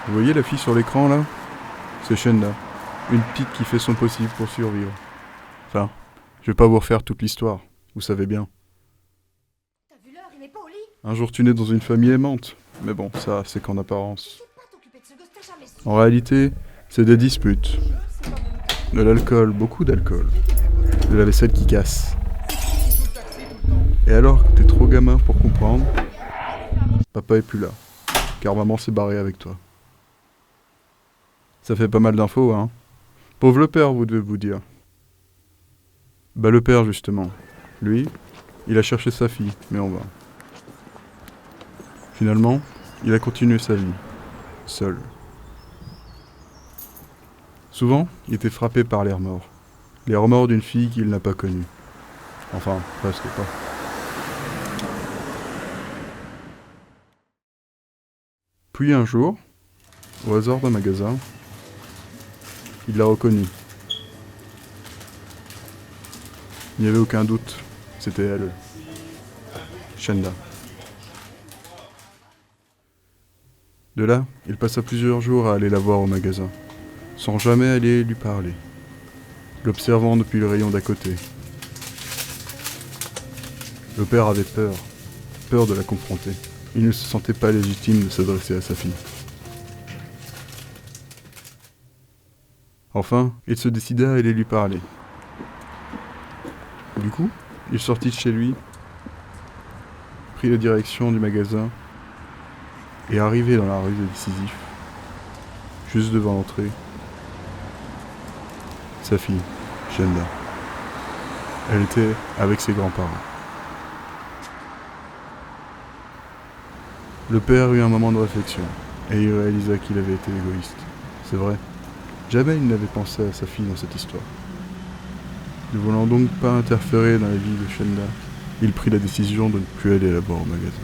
Vous voyez la fille sur l'écran là? C'est Shenda, une petite qui fait son possible pour survivre. Enfin, je vais pas vous refaire toute l'histoire, vous savez bien. T'as vu l'heure, il est pas au lit. Un jour tu nais dans une famille aimante, mais bon, ça c'est qu'en apparence. Tu sais pas t'occuper de ce gosse, t'as jamais su. En réalité, c'est des disputes, de l'alcool, beaucoup d'alcool, de la vaisselle qui casse. Et alors que t'es trop gamin pour comprendre, papa est plus là, car maman s'est barrée avec toi. Ça fait pas mal d'infos, hein. Pauvre le père, vous devez vous dire. Bah le père, justement. Lui, il a cherché sa fille, mais en vain. Finalement, il a continué sa vie, seul. Souvent, il était frappé par les remords. Les remords d'une fille qu'il n'a pas connue. Enfin, presque pas. Puis un jour, au hasard d'un magasin, il l'a reconnue. Il n'y avait aucun doute, c'était elle, Shenda. De là, il passa plusieurs jours à aller la voir au magasin, sans jamais aller lui parler, l'observant depuis le rayon d'à côté. Le père avait peur de la confronter. Il ne se sentait pas légitime de s'adresser à sa fille. Enfin, il se décida à aller lui parler. Du coup, il sortit de chez lui, prit la direction du magasin et arrivé dans la rue des Décisifs, juste devant l'entrée, sa fille, Shenda. Elle était avec ses grands-parents. Le père eut un moment de réflexion et il réalisa qu'il avait été égoïste. C'est vrai, jamais il n'avait pensé à sa fille dans cette histoire. Ne voulant donc pas interférer dans la vie de Shenda, il prit la décision de ne plus aller la voir au magasin.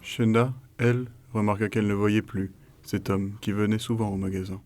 Shenda, elle, remarqua qu'elle ne voyait plus cet homme qui venait souvent au magasin.